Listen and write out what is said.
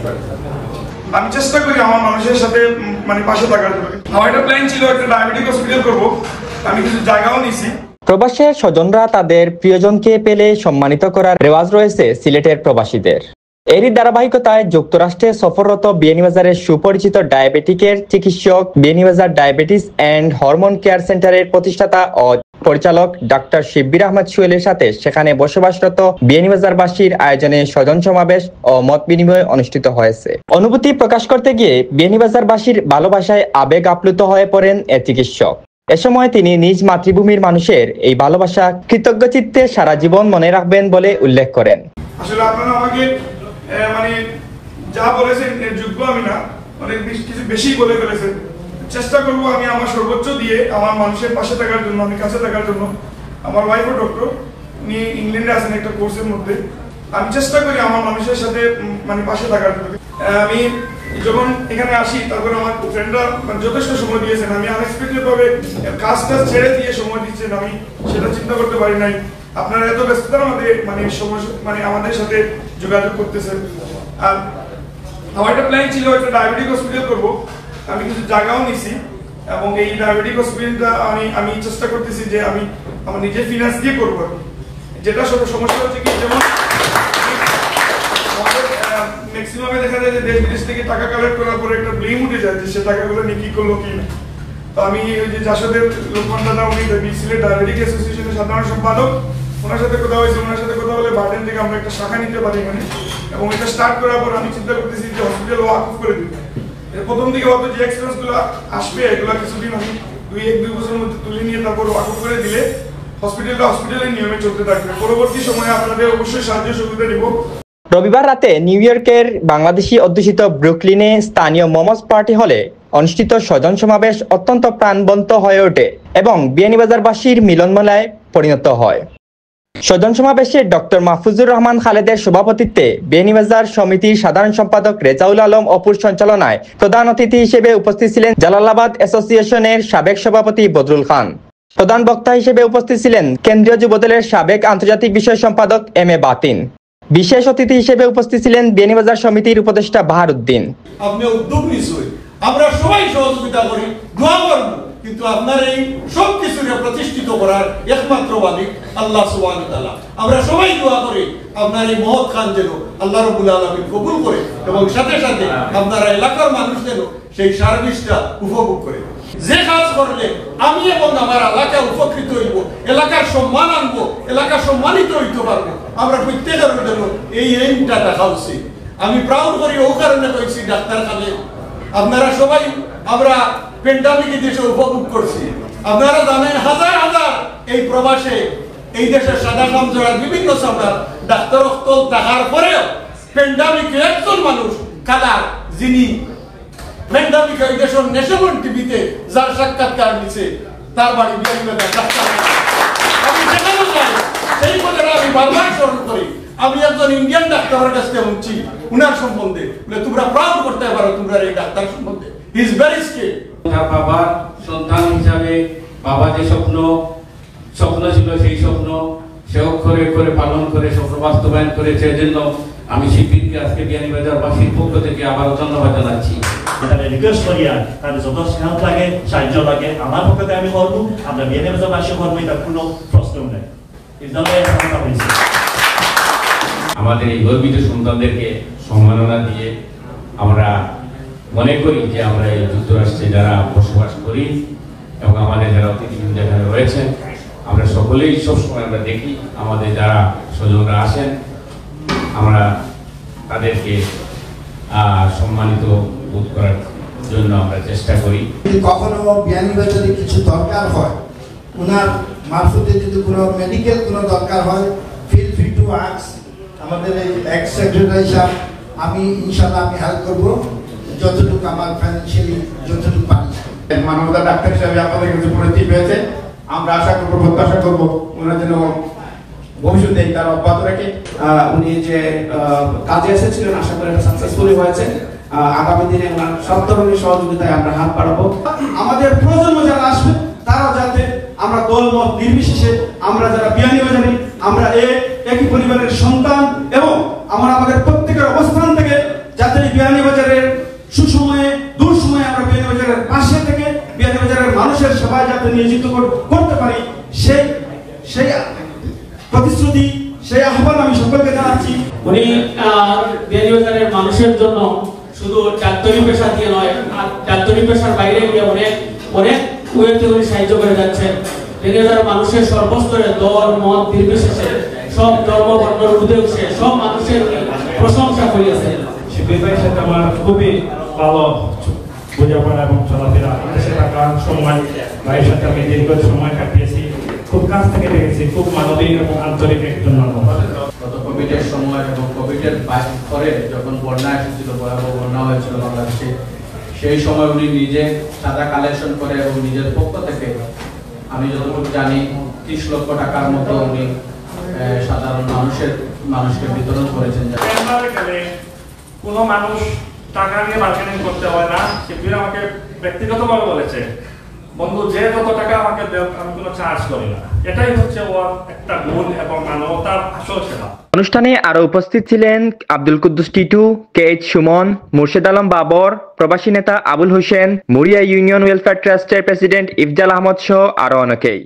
পারি। আমি চেষ্টা করি আমার মানুষের সাথে মানে পাশে থাকার জন্য। আমার একটা প্ল্যান ছিল একটা ডায়াবেটিক হসপিটাল করবো, আমি কিছু জায়গাও নিছি। প্রবাসের স্বজনরা তাদের প্রিয়জনকে পেলে সম্মানিত করার রেওয়াজ রয়েছে সিলেটের প্রবাসীদের। এরই ধারাবাহিকতায় যুক্তরাষ্ট্রে সফররত বিয়ানীবাজারের সুপরিচিত ডায়াবেটিকের চিকিৎসক, Beanibazar diabetes and hormone care সেন্টারের প্রতিষ্ঠাতা ও পরিচালক ডাক্তার শিব্বির আহমদ সোহেলের সাথে সেখানে বসবাসরত বিয়ানীবাজারবাসীর আয়োজনে স্বজন সমাবেশ ও মত বিনিময় অনুষ্ঠিত হয়েছে। অনুভূতি প্রকাশ করতে গিয়ে বিয়ানীবাজারবাসীর ভালোবাসায় আবেগ আপ্লুত হয়ে পড়েন এ চিকিৎসক। এ সময় তিনি নিজ মাতৃভূমির মানুষের এই ভালোবাসা কৃতজ্ঞ চিত্তে সারা জীবন মনে রাখবেন বলে উল্লেখ করেন। আসলে আপনারা আমাকে মানে যা বলেছেন এর যোগ্য আমি না, অনেক কিছু বেশি বলে ফেলেছেন। চেষ্টা করবো আমি আমার সর্বোচ্চ দিয়ে আমার মানুষের পাশে থাকার জন্য, আমি কাছে থাকার জন্য। আমার ওয়াইফও ডক্টর, উনি ইংল্যান্ডে আছেন একটা কোর্সের মধ্যে। আমি চেষ্টা করি আমার মানুষের সাথে মানে পাশে থাকার জন্য। আমি যখন এখানে আসি তারপরে আমার ফ্রেন্ডরা যথেষ্ট সময় দিয়েছেন। আমি আনএক্সপেক্টেড ভাবে কাজটা ছেড়ে দিয়ে সময় দিচ্ছেন, আমি সেটা চিন্তা করতে পারি নাই। আপনারা এত ব্যস্ততার মধ্যে মানে আমাদের সাথে যোগাযোগ করতেছেন। আর আমার একটা প্ল্যান ছিল একটা ডায়াবেটিক হসপিটাল করবো, আমি কিছু জায়গাও নিছি এবং এই ডায়াবেটিক হসপিটালটা আমি চেষ্টা করতেছি যে আমি আমার নিজের ফিনান্স দিয়ে করবো। যেটা সমস্যা হচ্ছে কি, যেমন ম্যাক্সিমামে দেখা যায় যে দেশ বিদেশ থেকে টাকা কালেক্ট করার পরে একটা ব্লেম উঠে যায় যে সে টাকাগুলো নিয়ে কি করলো কি না। তো আমি ওই যে জাসদের লোকমান দাদা, উনি সিলেট ডায়াবেটিক অ্যাসোসিয়েশনের সাধারণ সম্পাদক, ওনার সাথে কথা হয়েছে। ওনার সাথে কথা বলে বার্ডেন থেকে আমরা একটা শাখা নিতে পারি এখানে, এবং এটা স্টার্ট করার পর আমি চিন্তা করতেছি যে হসপিটাল ওয়াকফ করে দিই। প্রথম দিকে হয়তো যে এক্সপেরিয়েন্স গুলো আসবে এগুলো কিছুদিন আমি 1-2 বছরের মধ্যে তুলে নিয়ে তারপর ওয়াকফ করে দিলে হসপিটালটা হসপিটালের নিয়মে চলতে থাকবে। পরবর্তী সময়ে আপনাদের অবশ্যই সাহায্য সুবিধা দিব। রবিবার রাতে নিউ ইয়র্কের বাংলাদেশি অধ্যুষিত ব্রুকলিনে স্থানীয় মমস পার্টি হলে অনুষ্ঠিত স্বজন সমাবেশ অত্যন্ত প্রাণবন্ত হয়ে ওঠে এবং বিয়ানীবাজারবাসীর মিলনমেলায় পরিণত হয়। স্বজন সমাবেশে ডক্টর মাহফুজুর রহমান খালেদের সভাপতিত্বে বিয়ানীবাজার সমিতির সাধারণ সম্পাদক রেজাউল আলম অপুর সঞ্চালনায় প্রধান অতিথি হিসেবে উপস্থিত ছিলেন জালালাবাদ অ্যাসোসিয়েশনের সাবেক সভাপতি বদরুল খান। প্রধান বক্তা হিসেবে উপস্থিত ছিলেন কেন্দ্রীয় যুবদলের সাবেক আন্তর্জাতিক বিষয় সম্পাদক এম এ বাতিন। বিশেষ অতিথি হিসেবে উপস্থিত ছিলেন বিয়ানীবাজার সমিতির উপদেষ্টা বাহার উদ্দিন। আপনি উদ্যোগ নিশ্চয় আমরা সবাই সহযোগিতা করি, দোয়া করব, কিন্তু আপনার এই সব কিছুকে প্রতিষ্ঠিত করার একমাত্র মালিক আল্লাহ সুবহানাহু ওয়া তাআলা। আমরা সবাই দোয়া করি আপনার এই মহৎ খান যেন আল্লাহ রাব্বুল আলামিন কবুল করে এবং সাথে সাথে আপনার এলাকার মানুষ যেন সেই সার্ভিসটা উপভোগ করে। যে কাজ করলে আমি এবং আমার এলাকা উপকৃত হইব, এলাকার সম্মান আনবো, এলাকা সম্মানিত হইতে পারবো, আমরা প্রত্যেকের জন্য এই এইমটা দেখা উচিত। আমি প্রাউড করি ও কারণে কইছি ডাক্তার খালে আপনারা সবাই আমরা প্যান্ডামিক দেশে উপভোগ করছি। আপনারা জানেন হাজার হাজার এই প্রবাসে এই দেশের সাদা কামজোড়ার বিভিন্ন সামলার ডাক্তার অক্তল থাকার পরেও প্যান্ডামিকে একজন মানুষ কালার যিনি প্যান্ডামিক এই দেশের ন্যাশনাল টিভিতে যার সাক্ষাৎকার নিছে তার বাড়ি বিয়ানীবাজার ডাক্তার। আমি সেখানে যাই, সেই কথাটা আমি বারবার স্মরণ করি। আমি একজন ইন্ডিয়ান ডাক্তারের কাছে শুনছি উনার সম্বন্ধে, তোমরা প্রাউড করতে পারো তোমরা এই ডাক্তার সম্বন্ধে। He is very skill. বাবার সন্তান হিসাবে বাবা যে স্বপ্ন ছিল সেই স্বপ্ন সে অক্ষরে অক্ষরে পালন করে স্বপ্ন বাস্তবায়ন করেছে। এজন্য আমি শিল্পীকে আজকে বিয়ানীবাজারবাসীর পক্ষ থেকে আবারও ধন্যবাদ জানাচ্ছি। রিকোয়েস্ট করি আর তাদের যত স্নেহ লাগে সাহায্য লাগে আমার পক্ষে আমি করবো, আমরা বিয়ানীবাজারবাসী করবো, এটা কোনো প্রশ্ন নেই। আমাদের এই গর্বিত সন্তানদেরকে সম্মাননা দিয়ে আমরা মনে করি যে আমরা এই যুক্তরাষ্ট্রে যারা বসবাস করি এবং আমাদের যারা অতিথিবৃন্দ এখানে রয়েছেন, আমরা সকলেই সবসময় আমরা দেখি আমাদের যারা স্বজনরা আসেন আমরা তাদেরকে সম্মানিত বোধ করার জন্য আমরা চেষ্টা করি। কখনো বিয়ানীবাজারে কিছু দরকার হয়, ওনার মারফতে যদি কোনো মেডিকেল কোনো দরকার হয়, ফিল ফ্রি টু আস্ক আমাদের এই এক্স সেক্রেটারি সাহেব। আমি ইনশাআল্লাহ আমি হেল্প করব যতটুকু আমার ফাইন্যান্সিয়ালি যতটুকু পারি। মানবতা ডাক্তার হিসাবে আপনাদের কাছে পরিচিত হয়েছে, আমরা আশা করবো প্রত্যাশা করবো ওনার জন্য ভবিষ্যতে তার অব্যাহত রাখে। উনি যে কাজে এসেছিলেন আশা করি এটা সাকসেসফুলি হয়েছে। আগামী দিনে ওনার সব ধরনের সহযোগিতায় আমরা হাত বাড়াবো। আমাদের প্রজন্ম যারা আসবে তারা যাতে আমরা দলমত নির্বিশেষে আমরা যারা বিয়ানীবাজারি আমরা একই পরিবারের সন্তান এবং আমরা আমাদের প্রত্যেকের অবস্থান থেকে যাতে মানুষের সেবায় যাতে নিয়োজিত করতে পারি সেই সেই প্রতিশ্রুতি, সেই আহ্বান আমি সকলকে জানাচ্ছি। উনি বিয়ানীবাজারের মানুষের জন্য শুধু ডাক্তারি পেশা দিয়ে নয়, ডাক্তারি পেশার বাইরে গিয়ে অনেক অনেক ওয়েতে উনি সাহায্য করে যাচ্ছেন। বিয়ানীবাজারের মানুষের সর্বস্তরে দল মত নির্বিশেষে সব ধর্ম বর্ণের উদ্দেশ্যে সব মানুষের প্রশংসা করিয়াছেন। শিবির ভাইয়ের সাথে আমার খুবই ভালো বোঝাপড়া এবং চলাফেরা, দেশে থাকার সময় ভাইয়ের সাথে আমি দীর্ঘ সময় কাটিয়েছি, খুব কাছ থেকে দেখেছি, খুব মানবিক এবং আন্তরিক একজন মানুষ। গত কোভিডের সময় এবং কোভিডের পরে যখন বন্যা এসেছিল, ভয়াবহ বন্যা হয়েছিল বাংলাদেশে, সেই সময় উনি নিজে চাঁদা কালেকশন করে এবং নিজের পক্ষ থেকে আমি যতটুকু জানি 30 লক্ষ টাকার মতো উনি সাধারণ মানুষকে বিতরণ করেছেন। কোনো মানুষ টাকা নিয়ে মার্কেটিং করতে হয় না। শিবির আমাকে ব্যক্তিগতভাবে বলেছে, বন্ধু যে যত টাকা আমাকে দেব আমি কোনো চার্জ করি না। এটাই হচ্ছে ওর একটা গুণ এবং মানবতার আসল সেবা। অনুষ্ঠানে আরো উপস্থিত ছিলেন আব্দুল কুদ্দুস টিটু, KH সুমন, মুর্শেদ আলম বাবর, প্রবাসী নেতা আবুল হোসেন, মুড়িয়া ইউনিয়ন ওয়েলফেয়ার ট্রাস্টের প্রেসিডেন্ট ইফজাল আহমদ সহ আরো অনেকেই।